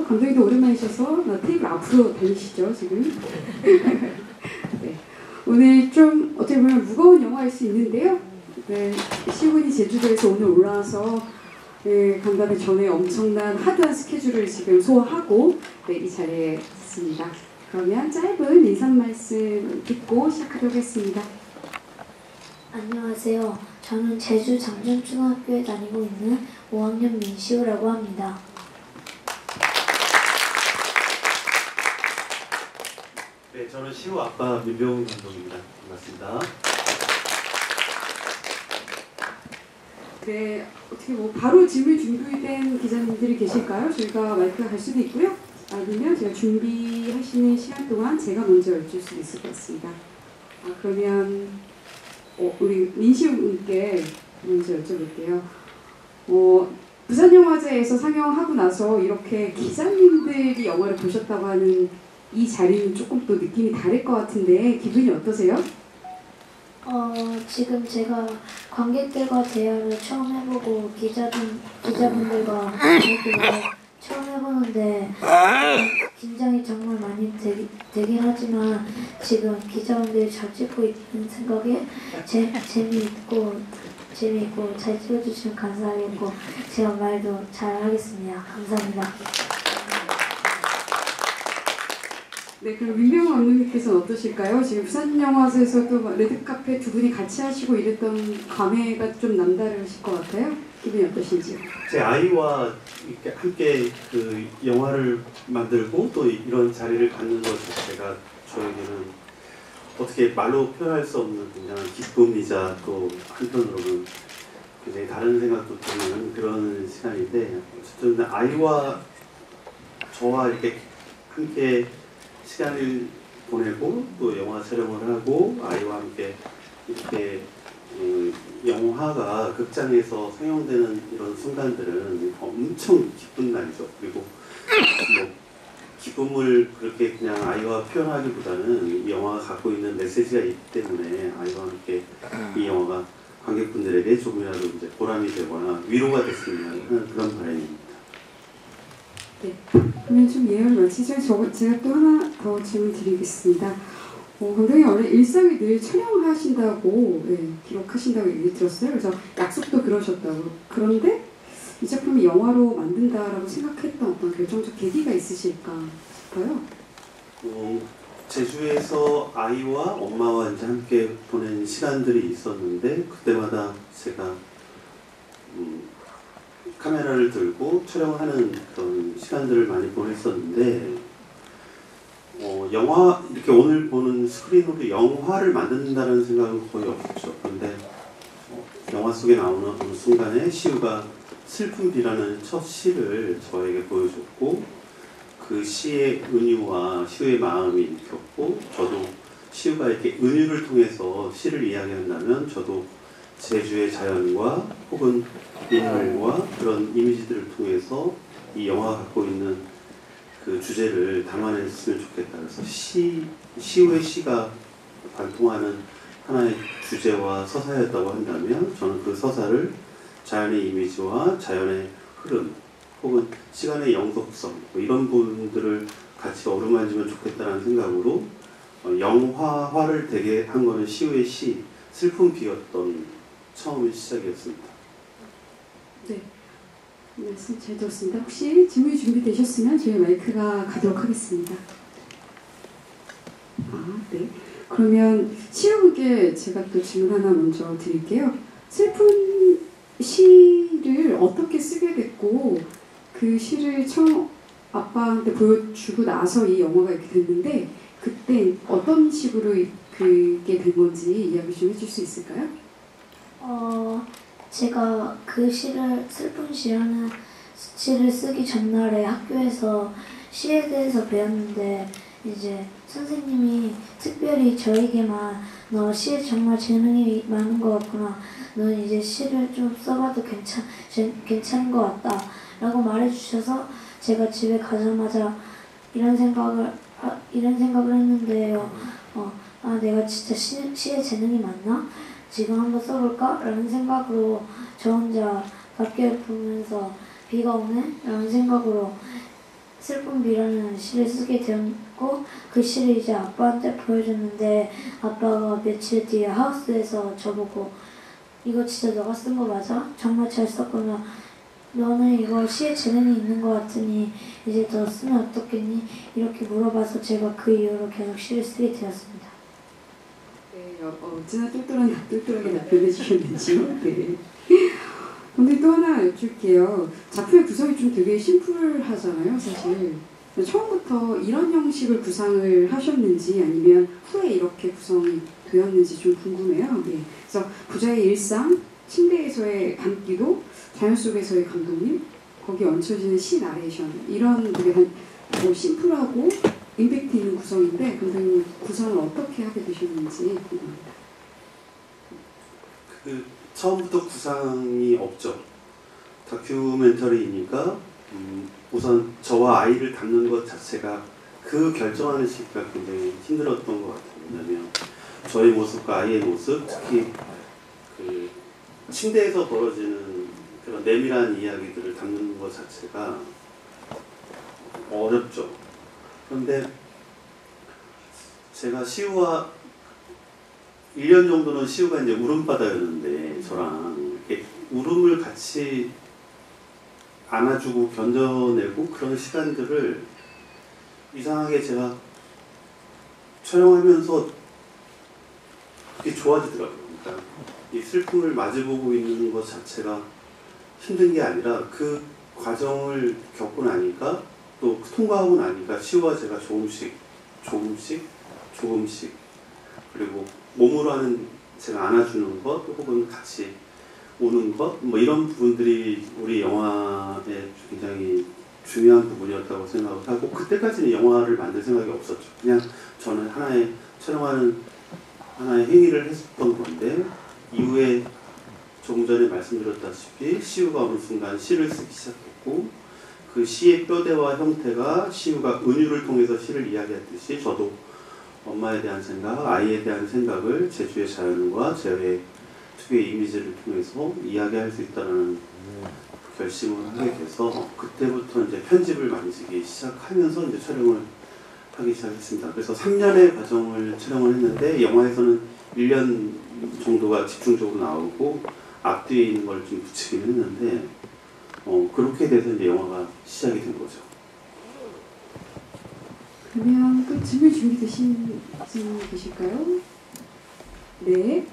감독님도 오랜만이셔서 테이블 앞으로 다니시죠 지금. 네. 오늘 좀 어떻게 보면 무거운 영화일 수 있는데요. 네, 시군이 제주도에서 오늘 올라와서 네, 간담회 전에 엄청난 하드한 스케줄을 지금 소화하고 네, 이 자리에 있습니다. 그러면 짧은 인사 말씀 듣고 시작하도록 하겠습니다. 안녕하세요. 저는 제주 장전중학교에 다니고 있는 5학년 민시우라고 합니다. 네, 저는 시우 아빠 민병훈 감독입니다. 반갑습니다. 네, 어떻게 뭐 바로 질문 준비된 기자님들이 계실까요? 저희가 마이크가 갈 수도 있고요. 아니면 제가 준비하시는 시간 동안 제가 먼저 여쭐 수도 있을 것 같습니다. 그러면 우리 민시우님께 먼저 여쭤볼게요. 부산영화제에서 상영하고 나서 이렇게 기자님들이 영화를 보셨다고 하는 이 자리는 조금 또 느낌이 다를 것 같은데 기분이 어떠세요? 지금 제가 관객들과 대화를 처음 해보고 기자분들과 대화를 처음 해보는데 긴장이 정말 많이 되긴 하지만 지금 기자분들이 잘 찍고 있는 생각에 재미있고 잘 찍어주시면 감사하겠고 제가 말도 잘 하겠습니다. 감사합니다. 네, 그럼 민병훈 감독님께서는 어떠실까요? 지금 부산영화제에서도 레드카페 두 분이 같이 하시고 이랬던 감회가 좀 남다르실 것 같아요. 기분이 어떠신지요? 제 아이와 이렇게 함께 그 영화를 만들고 또 이런 자리를 갖는 것 자체가 저에게는 어떻게 말로 표현할 수 없는 굉장한 기쁨이자 또 한편으로는 굉장히 다른 생각도 드는 그런 시간인데 어쨌든 아이와 저와 이렇게 함께 시간을 보내고 또 영화 촬영을 하고 아이와 함께 이렇게 영화가 극장에서 상영되는 이런 순간들은 엄청 기쁜 날이죠. 그리고 뭐 기쁨을 그렇게 그냥 아이와 표현하기보다는 이 영화가 갖고 있는 메시지가 있기 때문에 아이와 함께 이 영화가 관객분들에게 조금이라도 이제 보람이 되거나 위로가 됐으면 하는 그런 바람입니다. 네, 그러면 좀 예언을 마치죠. 제가 또 하나 더 질문 드리겠습니다. 감독님 원래 일상에 늘 촬영하신다고 기록하신다고 얘기 들었어요. 그래서 약속도 그러셨다고. 그런데 이 작품을 영화로 만든다라고 생각했던 어떤 결정적 계기가 있으실까 싶어요. 제주에서 아이와 엄마와 이제 함께 보낸 시간들이 있었는데 그때마다 제가 카메라를 들고 촬영하는 그런 시간들을 많이 보냈었는데 영화 이렇게 오늘 보는 스크린으로 영화를 만든다는 생각은 거의 없었죠. 그런데 영화 속에 나오는 어느 순간에 시우가 슬픔이라는 첫 시를 저에게 보여줬고 그 시의 은유와 시우의 마음이 읽혔고 저도 시우가 이렇게 은유를 통해서 시를 이야기한다면 저도 제주의 자연과 혹은 인물과 그런 이미지들을 통해서 이 영화가 갖고 있는 그 주제를 담아냈으면 좋겠다. 그래서 시우의 시가 관통하는 하나의 주제와 서사였다고 한다면 저는 그 서사를 자연의 이미지와 자연의 흐름 혹은 시간의 영속성 이런 부분들을 같이 어루만지면 좋겠다는 생각으로 영화화를 되게 한 거는 시우의 시 슬픈 비였던 처음의 시작이었습니다. 네, 말씀 잘 들었습니다. 혹시 질문이 준비되셨으면 저희 마이크가 가도록 하겠습니다. 네. 그러면 시우분께 제가 또 질문 하나 먼저 드릴게요. 슬픈 시를 어떻게 쓰게 됐고 그 시를 처음 아빠한테 보여주고 나서 이 영화가 이렇게 됐는데 그때 어떤 식으로 그게 된 건지 이야기 좀 해줄 수 있을까요? 제가 그 슬픈 시라는 시를 쓰기 전날에 학교에서 시에 대해서 배웠는데 이제 선생님이 특별히 저에게만 너 시에 정말 재능이 많은 것 같구나. 넌 이제 시를 좀 써봐도 괜찮은 것 같다. 라고 말해주셔서 제가 집에 가자마자 이런 생각을 했는데요. 내가 진짜 시에 재능이 많나? 지금 한번 써볼까? 라는 생각으로 저 혼자 밖을 보면서 비가 오네? 라는 생각으로 슬픈 비라는 시를 쓰게 되었고 그 시를 이제 아빠한테 보여줬는데 아빠가 며칠 뒤에 하우스에서 저보고 이거 진짜 너가 쓴 거 맞아? 정말 잘 썼구나. 너는 이거 시에 재능이 있는 것 같으니 이제 너 쓰면 어떻겠니? 이렇게 물어봐서 제가 그 이후로 계속 시를 쓰게 되었습니다. 네, 어찌나 똘똘하게 답변해 주셨는지요. 네. 근데 또 하나 여쭐게요. 작품의 구성이 좀 되게 심플하잖아요, 사실. 처음부터 이런 형식을 구상을 하셨는지 아니면 후에 이렇게 구성이 되었는지 좀 궁금해요. 네. 그래서 부자의 일상, 침대에서의 감기도, 자연 속에서의 감독님, 거기 얹혀지는 시 나레이션 이런 되게 뭐 심플하고 임팩트 있는 구성인데 감독님 구성을 어떻게 하게 되셨는지 궁금합니다. 처음부터 구상이 없죠. 다큐멘터리이니까 우선 저와 아이를 담는 것 자체가 그 결정하는 시기가 굉장히 힘들었던 것 같아요. 왜냐하면 저의 모습과 아이의 모습, 특히 그 침대에서 벌어지는 그런 내밀한 이야기들을 담는 것 자체가 어렵죠. 그런데 제가 시우와 1년 정도는 시우가 이제 울음바다였는데 저랑 이렇게 울음을 같이 안아주고 견뎌내고 그런 시간들을 이상하게 제가 촬영하면서 그게 좋아지더라고요. 그러니까 이 슬픔을 마주보고 있는 것 자체가 힘든 게 아니라 그 과정을 겪고 나니까 또 통과하고 나니까 시우와 제가 조금씩 그리고 몸으로 하는 제가 안아주는 것 혹은 같이 오는 것 뭐 이런 부분들이 우리 영화의 굉장히 중요한 부분이었다고 생각을 하고 그때까지는 영화를 만들 생각이 없었죠. 그냥 저는 촬영하는 하나의 행위를 했었던 건데 이후에 조금 전에 말씀드렸다시피 시우가 어느 순간 시를 쓰기 시작했고 그 시의 뼈대와 형태가 시우가 은유를 통해서 시를 이야기했듯이 저도 엄마에 대한 생각, 아이에 대한 생각을 제주의 자연과 제의 특유의 이미지를 통해서 이야기할 수 있다는 결심을 하게 돼서 그때부터 이제 편집을 만지기 시작하면서 이제 촬영을 하기 시작했습니다. 그래서 3년의 과정을 촬영을 했는데 영화에서는 1년 정도가 집중적으로 나오고 앞뒤에 있는 걸 좀 붙이긴 했는데 그렇게 돼서 이제 영화가 시작이 된 거죠. 그러면 또 질문 준비되신 분 계실까요? 네.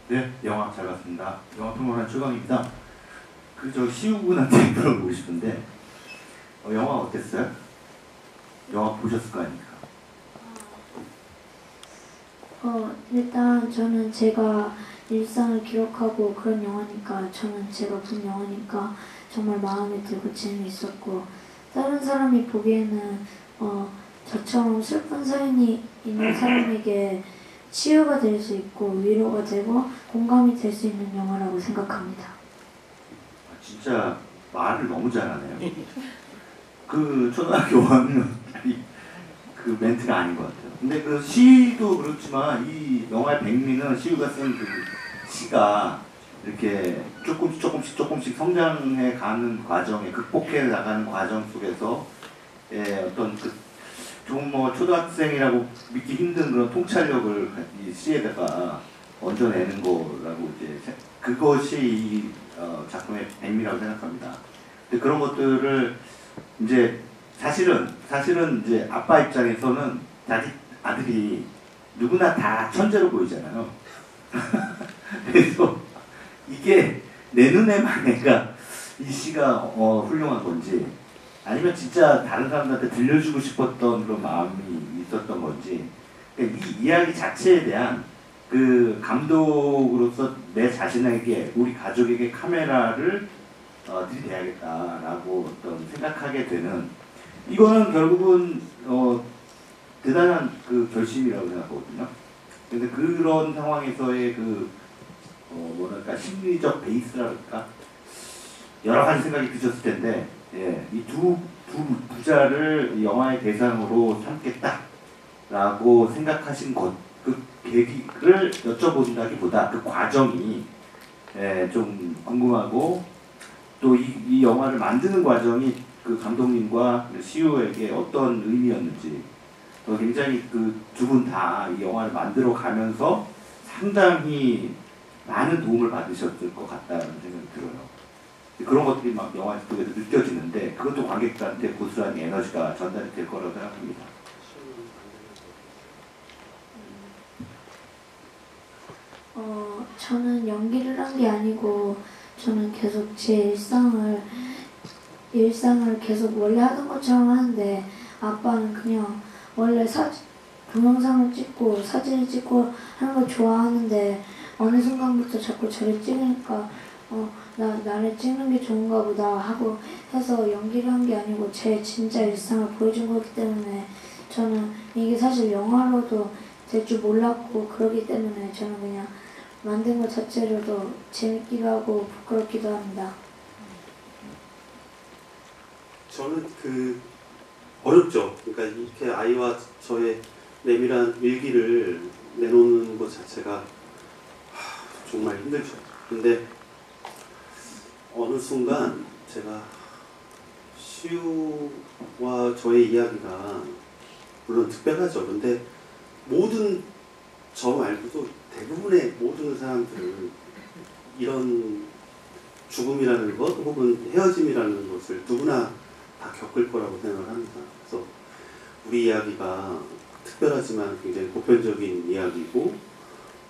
네, 영화 잘 봤습니다. 영화 평론가 최강입니다. 저 시우군한테 물어보고 싶은데 영화 어땠어요? 영화 보셨을 거 아닙니까? 일단 저는 제가 일상을 기록하고 그런 영화니까 저는 제가 본 영화니까 정말 마음에 들고 재미있었고 다른 사람이 보기에는 저처럼 슬픈 사연이 있는 사람에게 치유가 될 수 있고 위로가 되고 공감이 될 수 있는 영화라고 생각합니다. 진짜 말을 너무 잘하네요. 그 초등학교 5학년 그 멘트가 아닌 것 같아요. 근데 그 시도 그렇지만 이 영화의 백미는 시우가 쓴 그 시가 이렇게 조금씩 성장해 가는 과정에 극복해 나가는 과정 속에서 어떤 그 좀 뭐 초등학생이라고 믿기 힘든 그런 통찰력을 이 시에다가 얹어내는 거라고 이제 그것이 이 작품의 백미라고 생각합니다. 근데 그런 것들을 이제 사실은 이제 아빠 입장에서는 자기 아들이 누구나 다 천재로 보이잖아요. 그래서 이게 내 눈에만 애가 이 시가 훌륭한 건지 아니면 진짜 다른 사람들한테 들려주고 싶었던 그런 마음이 있었던 건지 그러니까 이 이야기 자체에 대한 그 감독으로서 내 자신에게 우리 가족에게 카메라를 들이대야겠다라고 어떤 생각하게 되는 이거는 결국은 대단한 그 결심이라고 생각하거든요. 근데 그런 상황에서의 그 뭐랄까 심리적 베이스랄까 여러 가지 생각이 드셨을 텐데 이 두 부자를 영화의 대상으로 삼겠다라고 생각하신 그 계기를 여쭤본다기보다 그 과정이 좀 궁금하고 또 이 영화를 만드는 과정이 그 감독님과 CU에게 어떤 의미였는지, 또 굉장히 그 두 분 다 이 영화를 만들어 가면서 상당히 많은 도움을 받으셨을 것 같다는 생각이 들어요. 그런 것들이 막 영화 속에서 느껴지는데 그것도 관객들한테 고스란히 에너지가 전달이 될 거라고 생각합니다. 저는 연기를 한 게 아니고 저는 계속 제 일상을 계속 원래 하던 것처럼 하는데 아빠는 그냥 원래 동영상을 찍고 사진을 찍고 하는 걸 좋아하는데 어느 순간부터 자꾸 저를 찍으니까 나를 찍는 게 좋은가 보다 하고 해서 연기를 한 게 아니고 제 진짜 일상을 보여준 거기 때문에 저는 이게 사실 영화로도 될 줄 몰랐고 그러기 때문에 저는 그냥 만든 것 자체로도 재밌기도 하고 부끄럽기도 합니다. 저는 어렵죠. 그러니까 이렇게 아이와 저의 내밀한 일기를 내놓는 것 자체가 정말 힘들죠. 근데 어느 순간 제가 시우와 저의 이야기가 물론 특별하죠. 근데 저 말고도 대부분의 모든 사람들은 이런 죽음이라는 것 혹은 헤어짐이라는 것을 누구나 다 겪을 거라고 생각을 합니다. 그래서 우리 이야기가 특별하지만 굉장히 보편적인 이야기고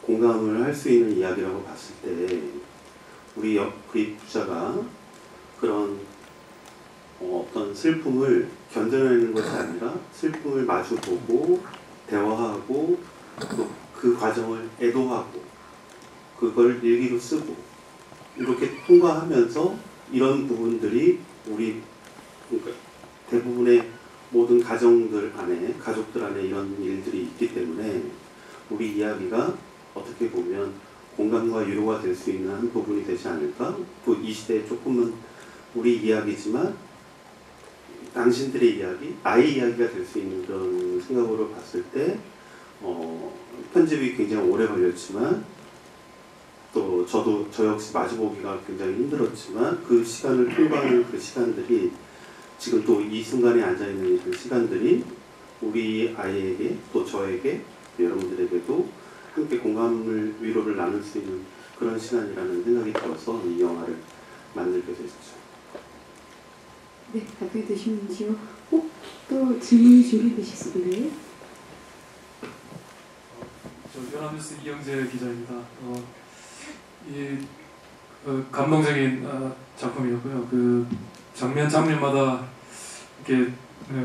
공감을 할 수 있는 이야기라고 봤을 때 우리 부자가 그런 어떤 슬픔을 견뎌내는 것이 아니라 슬픔을 마주보고 대화하고 또 그 과정을 애도하고 그걸 일기로 쓰고 이렇게 통과하면서 이런 부분들이 그러니까 대부분의 모든 가족들 안에 이런 일들이 있기 때문에 우리 이야기가 어떻게 보면 공감과 위로가 될 수 있는 한 부분이 되지 않을까? 또 이 시대에 조금은 우리 이야기지만 당신들의 이야기, 나의 이야기가 될 수 있는 그런 생각으로 봤을 때 편집이 굉장히 오래 걸렸지만 또 저 역시 마주보기가 굉장히 힘들었지만 그 시간을 통과하는 그 시간들이 지금 또 이 순간에 앉아있는 그 시간들이 우리 아이에게 또 저에게 여러분들에게도 함께 공감을 위로를 나눌 수 있는 그런 시간이라는 생각이 들어서 이 영화를 만들게 됐죠. 네, 답변 되시는지요? 또 질문 준비되셨는데? 저 연합뉴스 이영재 기자입니다. 감동적인 작품이었고요. 그 장면마다 이렇게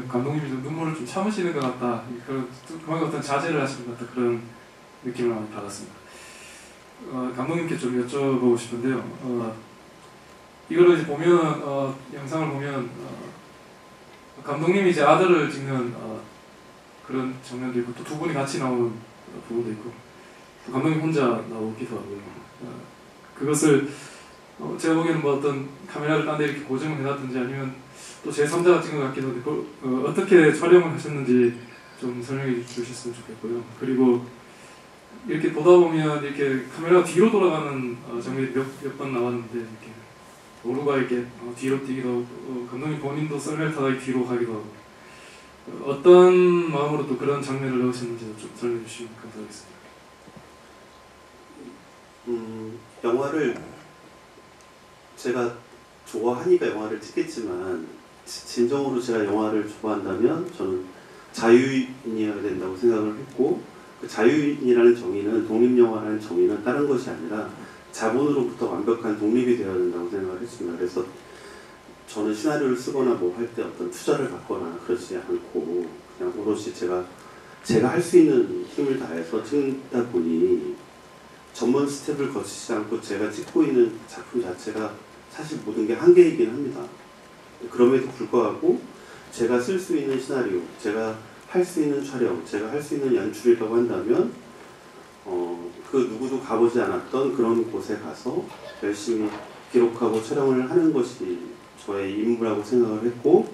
감독님이 좀 눈물을 좀 참으시는 것 같다. 그만큼 어떤 자제를 하시는 것 같다. 그런 느낌을 많이 받았습니다. 감독님께 좀 여쭤보고 싶은데요. 이거를 이제 보면 영상을 보면 감독님이 이제 아들을 찍는 그런 장면도 있고 또 두 분이 같이 나오는 부분도 있고 또 감독님 혼자 나오기도 하고요. 그것을 제가 보기에는 뭐 어떤 카메라를 딴 데 이렇게 고정을 해놨든지 아니면 또 제3자가 찍은 것 같기도 한데 어떻게 촬영을 하셨는지 좀 설명해 주셨으면 좋겠고요. 그리고 이렇게 보다 보면 이렇게 카메라가 뒤로 돌아가는 장면이 몇 번 나왔는데 이렇게 오루가 이렇게 뒤로 뛰기도 하고 감독님 본인도 썰매를 타다 뒤로 가기도 하고 어떤 마음으로 또 그런 장면을 넣으셨는지 좀 설명해 주시면 감사하겠습니다. 영화를 제가 좋아하니까 영화를 찍겠지만 진정으로 제가 영화를 좋아한다면 저는 자유인이어야 된다고 생각을 했고 그 자유인이라는 정의는 독립영화라는 정의는 다른 것이 아니라 자본으로부터 완벽한 독립이 되어야 된다고 생각을 했습니다. 그래서 저는 시나리오를 쓰거나 뭐 할 때 어떤 투자를 받거나 그러지 않고 그냥 오롯이 제가 할 수 있는 힘을 다해서 찍다 보니 전문 스텝을 거치지 않고 제가 찍고 있는 작품 자체가 사실 모든 게 한계이긴 합니다. 그럼에도 불구하고 제가 쓸 수 있는 시나리오, 제가 할 수 있는 촬영, 제가 할 수 있는 연출이라고 한다면 그 누구도 가보지 않았던 그런 곳에 가서 열심히 기록하고 촬영을 하는 것이 저의 임무라고 생각을 했고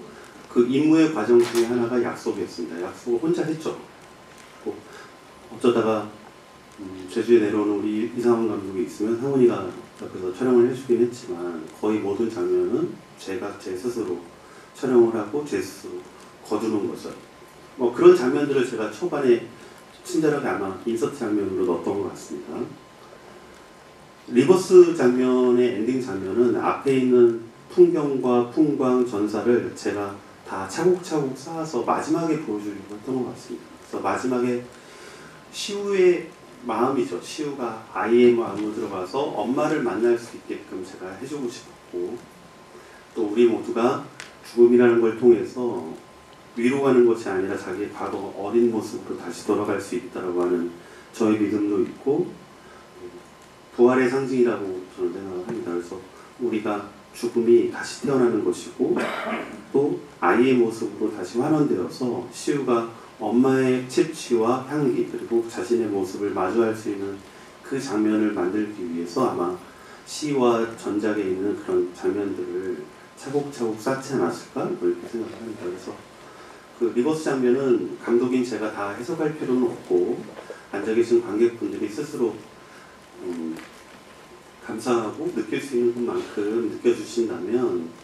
그 임무의 과정 중에 하나가 약속이었습니다. 약속을 혼자 했죠. 어쩌다가 제주에 내려오는 우리 이상훈 감독이 있으면 상훈이가 옆에서 촬영을 해주긴 했지만 거의 모든 장면은 제가 제 스스로 촬영을 하고 제 스스로 거두는 거죠. 뭐 그런 장면들을 제가 초반에 친절하게 아마 인서트 장면으로 넣었던 것 같습니다. 리버스 장면의 엔딩 장면은 앞에 있는 풍경과 풍광, 전사를 제가 다 차곡차곡 쌓아서 마지막에 보여주려고 했던 것 같습니다. 그래서 마지막에 시우의 마음이죠. 시우가 아이의 마음으로 들어가서 엄마를 만날 수 있게끔 제가 해주고 싶었고, 또 우리 모두가 죽음이라는 걸 통해서 위로 가는 것이 아니라 자기의 과거 어린 모습으로 다시 돌아갈 수 있다라고 하는 저의 믿음도 있고, 부활의 상징이라고 저는 생각을 합니다. 그래서 우리가 죽음이 다시 태어나는 것이고, 또 아이의 모습으로 다시 환원되어서 시우가 엄마의 채취와 향기 그리고 자신의 모습을 마주할 수 있는 그 장면을 만들기 위해서 아마 시와 전작에 있는 그런 장면들을 차곡차곡 쌓지 않았을까 이렇게 생각을 합니다. 그래서 그 리버스 장면은 감독인 제가 다 해석할 필요는 없고 앉아 계신 관객분들이 스스로 감상하고 느낄 수 있는 것만큼 느껴주신다면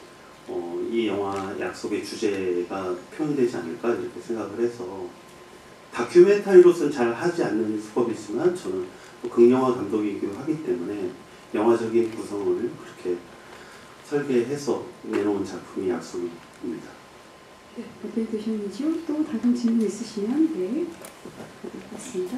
이 영화 약속의 주제가 표현되지 않을까 이렇게 생각을 해서, 다큐멘터리로서는 잘 하지 않는 수법이지만 저는 극영화 감독이기도 하기 때문에 영화적인 구성을 그렇게 설계해서 내놓은 작품이 약속입니다. 네, 어떻게 되셨는지요? 또 다른 질문 있으시면 네, 맞습니다.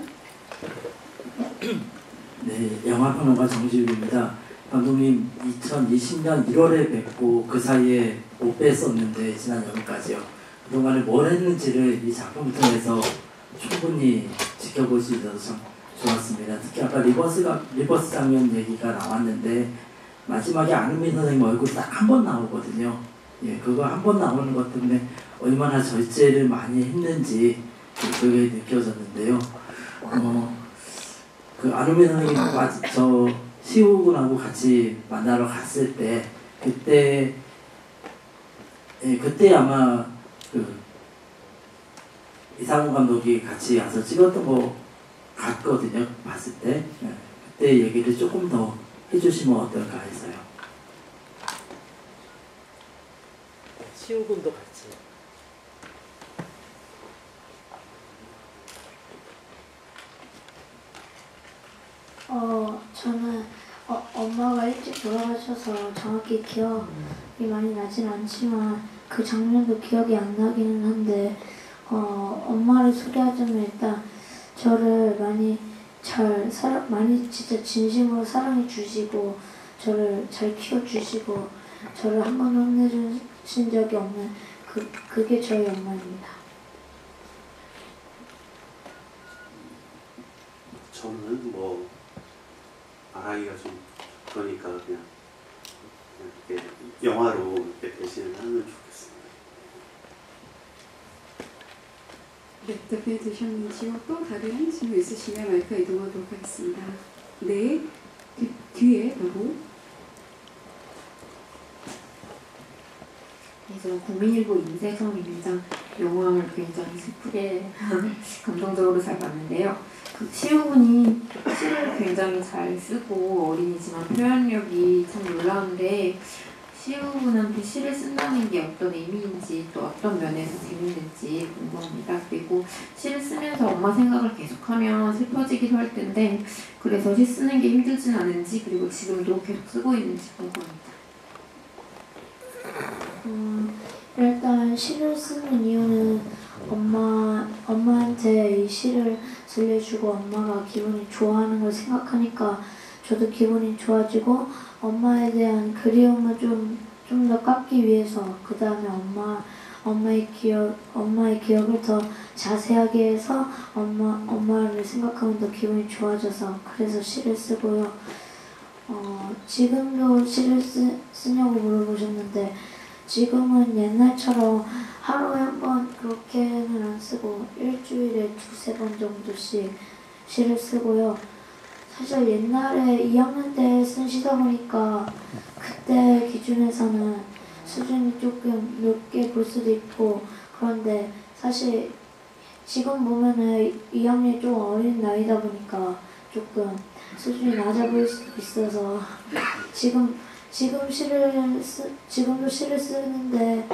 네, 영화평론가 정지욱입니다. 감독님 2020년 1월에 뵙고 그 사이에 못 뵀었는데 지난 여름까지요. 그동안에 뭘 했는지를 이 작품을 통해서 충분히 지켜볼 수 있어서 참 좋았습니다. 특히 아까 리버스 장면 얘기가 나왔는데 마지막에 안은미 선생님 얼굴 딱 한 번 나오거든요. 예, 그거 한 번 나오는 것 때문에 얼마나 절제를 많이 했는지 그게 느껴졌는데요. 그 안은미 선생님 저 시우군하고 같이 만나러 갔을 때 그때 아마 그 이상훈 감독이 같이 와서 찍었던 거 같거든요. 봤을 때 그때 얘기를 조금 더 해주시면 어떨까 해서요. 시우군도 같이. 저는 엄마가 일찍 돌아가셔서 정확히 기억이 많이 나진 않지만 그 장면도 기억이 안 나기는 한데 엄마를 소개하자면 일단 저를 많이 많이 진짜 진심으로 사랑해 주시고 저를 잘 키워주시고 저를 한 번도 혼내주신 적이 없는 그게 저희 엄마입니다. 저는 뭐 말하기가 좀 그러니까 그냥 이렇게 영화로 이렇게 대신을 하면 좋겠습니다. 네, 답변 되셨는지요? 또 다른 질문 있으시면 마이크 이동하도록 하겠습니다. 네, 뒤에 바로. 네, 저는 국민일보 임세정입니다. 영화를 굉장히 슬프게 감동적으로 잘 봤는데요. 그 시우군이 시를 굉장히 잘 쓰고 어린이지만 표현력이 참 놀라운데 시우군한테 시를 쓴다는 게 어떤 의미인지 또 어떤 면에서 재밌는지 궁금합니다. 그리고 시를 쓰면서 엄마 생각을 계속하면 슬퍼지기도 할 텐데 그래서 시 쓰는 게 힘들진 않은지 그리고 지금도 계속 쓰고 있는지 궁금합니다. 일단 시를 쓰는 이유는 엄마한테 이 시를 들려주고 엄마가 기분이 좋아하는 걸 생각하니까 저도 기분이 좋아지고 엄마에 대한 그리움을 좀 더 깎기 위해서 그 다음에 엄마의 기억을 더 자세하게 해서 엄마를 생각하면 더 기분이 좋아져서 그래서 시를 쓰고요. 지금도 시를 쓰냐고 물어보셨는데 지금은 옛날처럼 하루에 한 번 그렇게는 안 쓰고 일주일에 2-3번 정도씩 시를 쓰고요. 사실 옛날에 2학년 때 쓴 시다 보니까 그때 기준에서는 수준이 조금 높게 볼 수도 있고 그런데 사실 지금 보면은 2학년이 좀 어린 나이다 보니까 조금 수준이 낮아 보일 수도 있어서 지금도 시를 쓰는데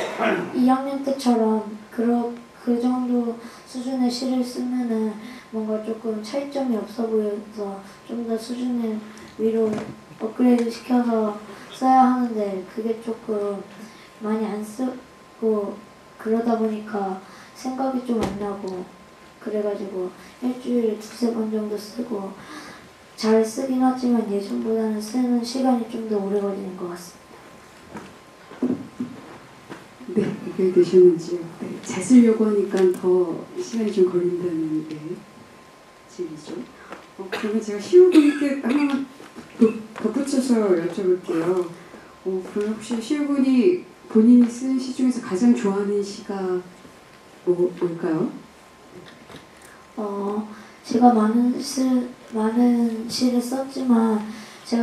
2학년 때처럼 그 정도 수준의 시를 쓰면은 뭔가 조금 차이점이 없어 보여서 좀 더 수준을 위로 업그레이드 시켜서 써야 하는데 그게 조금 많이 안 쓰고 그러다 보니까 생각이 좀 안 나고 그래가지고 일주일에 2-3번 정도 쓰고 잘 쓰긴 하지만 예전보다는 쓰는 시간이 좀 더 오래 걸리는 것 같습니다. 네, 어떻게 되셨는지요? 네, 잘 쓰려고 하니까 더 시간이 좀 걸린다는 게 질이죠. 그러면 제가 시우군께 하나만 덧붙여서 여쭤볼게요. 그럼 혹시 시우군이 본인이 쓴 시 중에서 가장 좋아하는 시가 뭘까요? 제가 많은 시를 썼지만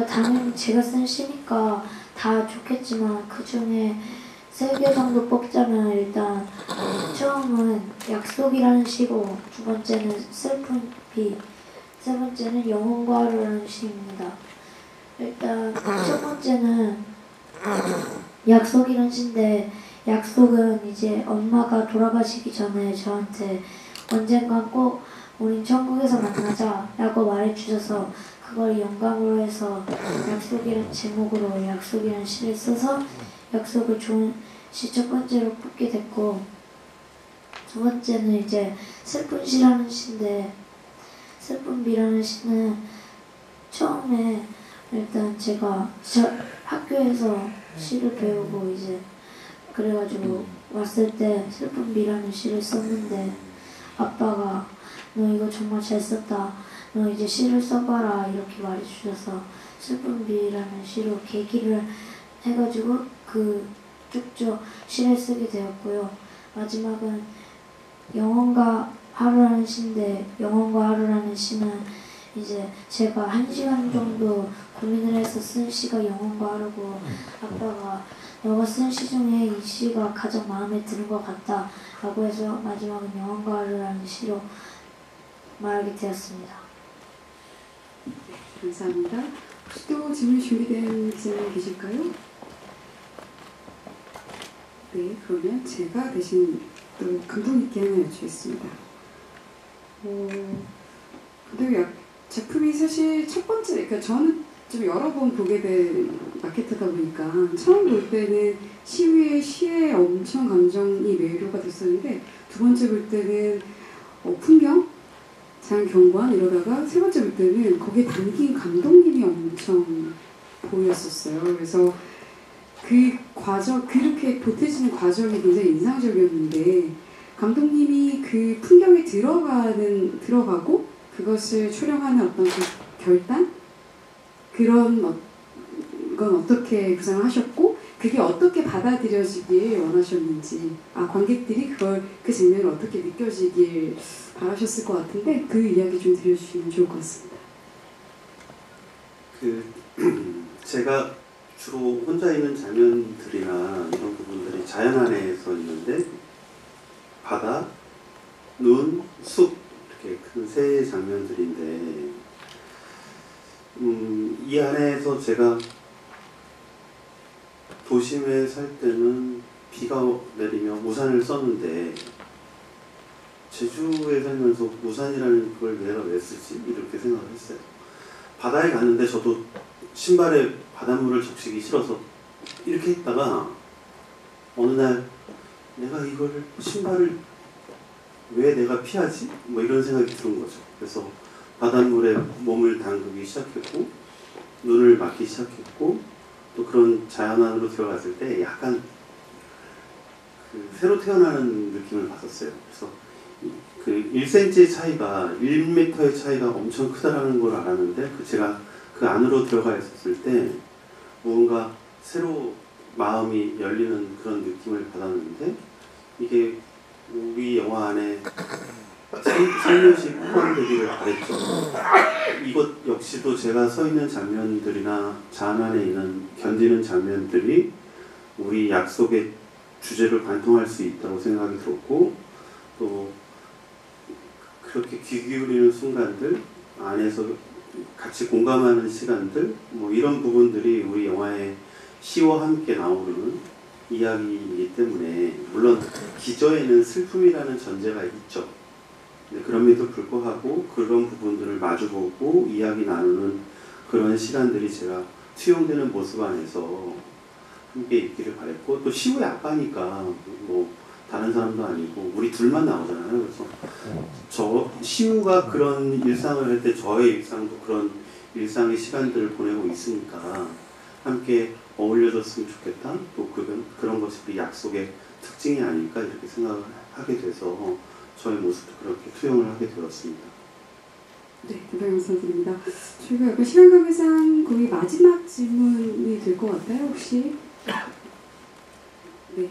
당연히 제가 쓴 시니까 다 좋겠지만 그 중에 3개 정도 뽑자면 일단 처음은 약속이라는 시고 두 번째는 슬픈 비, 세 번째는 영혼과 하루라는 시입니다. 일단 첫 번째는 약속이라는 시인데 약속은 이제 엄마가 돌아가시기 전에 저한테 언젠간 꼭 우린 천국에서 만나자 라고 말해주셔서 그걸 영감으로 해서 약속이라는 제목으로 약속이라는 시를 써서 약속을 좋은 시 첫 번째로 뽑게 됐고 두 번째는 이제 슬픈 시라는 시인데 슬픈 비라는 시는 처음에 일단 제가 학교에서 시를 배우고 이제 그래가지고 왔을 때 슬픈 비라는 시를 썼는데 아빠가 너 이거 정말 잘 썼다. 너 이제 시를 써봐라 이렇게 말해주셔서 슬픈 비라는 시로 계기를 해가지고 쭉쭉 시를 쓰게 되었고요. 마지막은 영혼과 하루라는 시인데 영혼과 하루라는 시는 이제 제가 1시간 정도 고민을 해서 쓴 시가 영혼과 하루고 아빠가 너가 쓴 시 중에 이 시가 가장 마음에 드는 것 같다 라고 해서 마지막은 영혼과 하루라는 시로 말하게 되었습니다. 네, 감사합니다. 혹시 또 질문 준비된 기자님 계실까요? 네, 그러면 제가 대신 또 감독 있게 하나 여쭈겠습니다. 근데 작품이 사실 첫 번째, 그러니까 저는 좀 여러 번 보게 된 마케트다 보니까 처음 볼 때는 시에 엄청 감정이 매료가 됐었는데 두 번째 볼 때는 풍경, 자연 경관 이러다가 세 번째 볼 때는 거기에 담긴 감독님이 엄청 보였었어요. 그래서 그 과정, 그렇게 보태지는 과정이 굉장히 인상적이었는데 감독님이 그 풍경에 들어가고 그것을 촬영하는 어떤 그 결단? 그런 건 어떻게 구상을 하셨고 그게 어떻게 받아들여지길 원하셨는지 관객들이 그 장면을 어떻게 느껴지길 바라셨을 것 같은데 그 이야기 좀 들려주시면 좋을 것 같습니다. 제가 주로 혼자 있는 장면들이나 이런 부분들이 자연 안에서 있는데 바다, 눈, 숲 이렇게 큰 세 장면들인데 이 안에서 제가 도심에 살 때는 비가 내리며 우산을 썼는데 제주에 살면서 우산이라는 걸 내가 왜 쓰지? 이렇게 생각을 했어요. 바다에 갔는데 저도 신발에 바닷물을 적시기 싫어서 이렇게 했다가 어느 날 내가 이걸 신발을 왜 내가 피하지? 뭐 이런 생각이 드는 거죠. 그래서 바닷물에 몸을 담그기 시작했고 눈을 막기 시작했고 또 그런 자연 안으로 들어갔을 때 약간 새로 태어나는 느낌을 받았어요. 그래서 1cm의 차이가 1m의 차이가 엄청 크다라는 걸 알았는데 제가 그 안으로 들어가 있었을 때 무언가 새로 마음이 열리는 그런 느낌을 받았는데 이게 우리 영화 안에 살며시 포함되기를 바랬죠. 이것 역시도 제가 서 있는 장면들이나 자연 안에 있는 견디는 장면들이 우리 약속의 주제를 관통할 수 있다고 생각이 들었고 또 그렇게 귀 기울이는 순간들 안에서 같이 공감하는 시간들, 뭐 이런 부분들이 우리 영화의 시와 함께 나오는 이야기이기 때문에, 물론 기저에는 슬픔이라는 전제가 있죠. 근데 그럼에도 불구하고 그런 부분들을 마주보고 이야기 나누는 그런 시간들이 제가 수용되는 모습 안에서 함께 있기를 바랬고, 또 시우의 아빠니까 뭐 다른 사람도 아니고 우리 둘만 나오잖아요. 그래서 저 시우가 그런 일상을 할 때 저의 일상도 그런 일상의 시간들을 보내고 있으니까 함께 어울려줬으면 좋겠다. 또 그런 것이 우리 약속의 특징이 아닐까 이렇게 생각을 하게 돼서 저의 모습도 그렇게 투영을 하게 되었습니다. 네, 대단히 감사드립니다. 저희가 약간 시간 관계상 거의 마지막 질문이 될 것 같아요, 혹시? 네.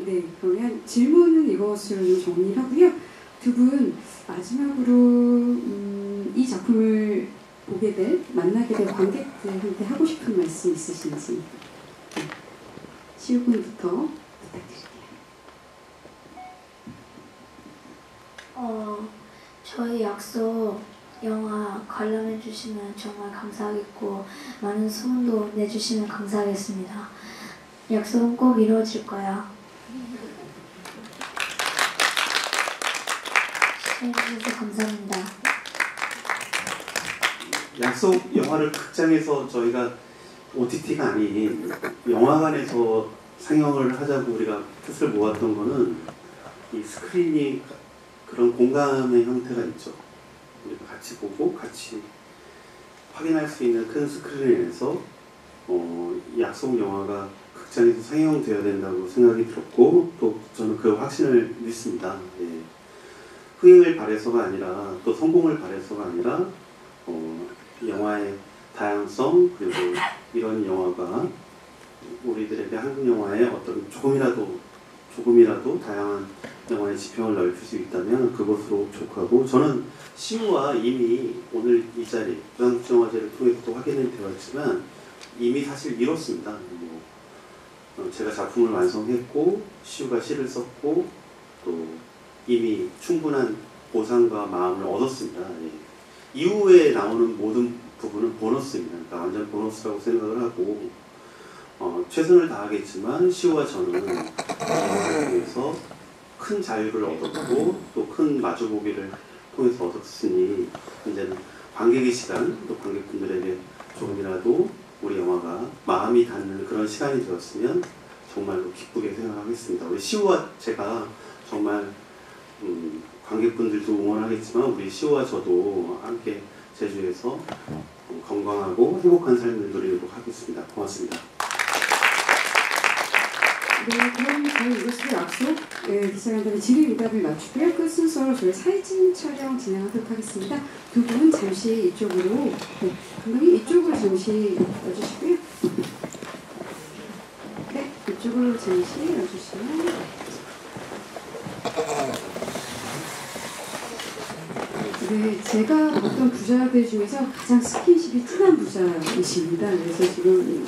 네, 그러면 질문은 이것으로 정리하고요. 두 분 마지막으로 이 작품을 보게 될, 만나게 될 관객들한테 하고 싶은 말씀 있으신지. 네. 시우군부터 부탁드릴게요. 저희 약속 영화 관람해 주시면 정말 감사하겠고 많은 소문도 내주시면 감사하겠습니다. 약속은 꼭 이루어질 거야. 시청해주셔서 감사합니다. 약속 영화를 극장에서 저희가 OTT가 아닌 영화관에서 상영을 하자고 우리가 뜻을 모았던 거는, 이 스크린이 그런 공감의 형태가 있죠. 우리가 같이 보고 같이 확인할 수 있는 큰 스크린에서 약속 영화가 극장에서 상영되어야 된다고 생각이 들었고, 또 저는 그 확신을 믿습니다. 예. 흥행을 바래서가 아니라, 또 성공을 바래서가 아니라 영화의 다양성, 그리고 이런 영화가 우리들에게 한국 영화의 어떤 조금이라도 다양한 영화의 지평을 넓힐 수 있다면 그것으로 족하고, 저는 시우와 이미 오늘 이 자리 부산국제영화제를 통해서 또 확인이 되었지만 이미 사실 이뤘습니다. 제가 작품을 완성했고 시우가 시를 썼고 또 이미 충분한 보상과 마음을 얻었습니다. 예. 이후에 나오는 모든 부분은 보너스입니다. 그러니까 완전 보너스라고 생각을 하고 최선을 다하겠지만 시우와 저는 영화를 통해서 큰 자유를 얻었고 또 큰 마주보기를 통해서 얻었으니, 이제는 관객의 시간, 또 관객분들에게 조금이라도 우리 영화가 마음이 닿는 그런 시간이 되었으면 정말로 기쁘게 생각하겠습니다. 우리 시우와 제가 정말 관객분들도 응원하겠지만 우리 시우와 저도 함께 제주에서 건강하고 행복한 삶을 누리도록 하겠습니다. 고맙습니다. 네, 그럼 저희 이것으로 약속 기자간담회 질의 응답을 마치고요. 끝 순서로 저희 사진 촬영 진행하도록 하겠습니다. 두 분 잠시 이쪽으로, 감독님 이쪽으로 잠시 와주시고요. 네, 이쪽으로 잠시 와주시면. 네, 제가 봤던 부자들 중에서 가장 스킨십이 진한 부자이십니다. 그래서 지금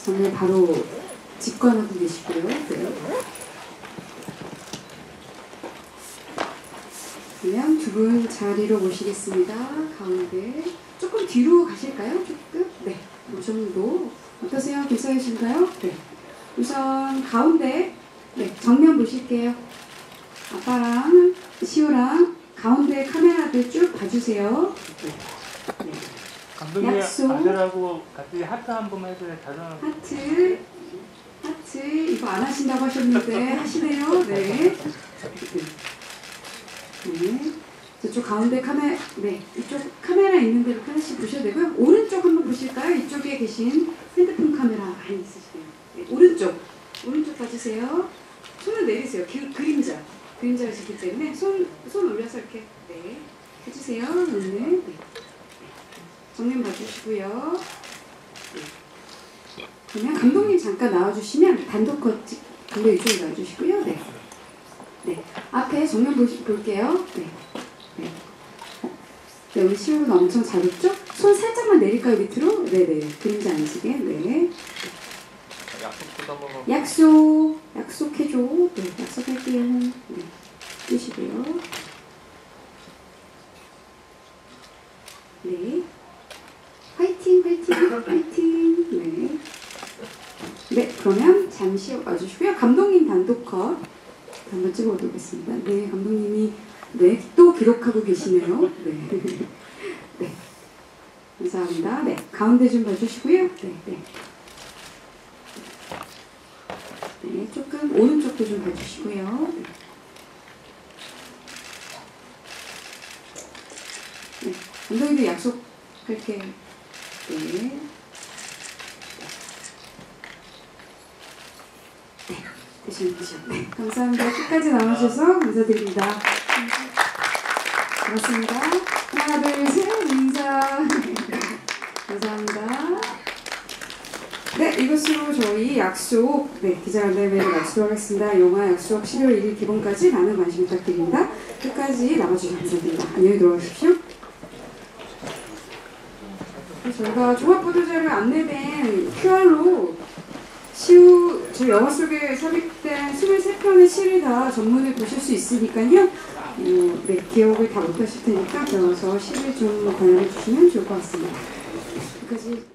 정말 바로 직관하고 계시고요. 네. 그냥 두 분 자리로 모시겠습니다. 가운데 조금 뒤로 가실까요? 조금? 네, 이 정도 어떠세요? 괜찮으신가요? 네. 우선 가운데 정면 보실게요. 아빠랑 시우랑 가운데 카메라들 쭉 봐주세요. 네. 감독님 약속. 아들하고 같이 하트 한 번만 해줘요. 다른 하트 이거 안 하신다고 하셨는데 하시네요. 네. 저쪽 가운데 이쪽 카메라 있는 대로 하나씩 보셔도 되고요. 오른쪽 한번 보실까요? 이쪽에 계신 핸드폰 카메라 많이 있으시네요. 네, 오른쪽 봐주세요. 손을 내리세요. 그림자가 있기 때문에 손 올려서 이렇게 해주세요. 네. 정면 봐주시고요. 네. 그러면 감독님 잠깐 나와주시면 단독 컷 감독 이쪽으로 나와주시고요. 네. 앞에 정면 볼게요. 네. 우리 시우는 엄청 잘 웃죠? 손 살짝만 내릴까요, 밑으로? 네네. 그림자 안 지게. 네. 약속해줘. 네, 약속할게요. 네. 주시고요. 네. 화이팅, 화이팅, 화이팅. 네. 네, 그러면 잠시 와주시고요. 감독님 단독 컷 한번 찍어보겠습니다. 네, 감독님이 네, 또 기록하고 계시네요. 네. 네. 감사합니다. 네, 가운데 좀 봐주시고요. 네, 네. 네, 조금 오른쪽도 좀 봐주시고요. 네, 감독님도 약속할게. 네. 네, 감사합니다. 끝까지 나와주셔서 감사드립니다. 고맙습니다. 하나, 둘, 셋, 인사. 감사합니다. 네, 이것으로 저희 약속, 네, 기자간담회를 마치도록 하겠습니다. 영화 약속 11월 1일 개봉까지 많은 관심 부탁드립니다. 끝까지 남아주셔서 감사드립니다. 안녕히 들어가십시오. 저희가 종합보도자료 안내된 QR로 저희 영화 속에 삽입된 23편의 시를 다 전문을 보실 수 있으니까요. 네, 기억을 다 못하실 테니까 배워서 시를 좀 관람해 주시면 좋을 것 같습니다. 여기까지.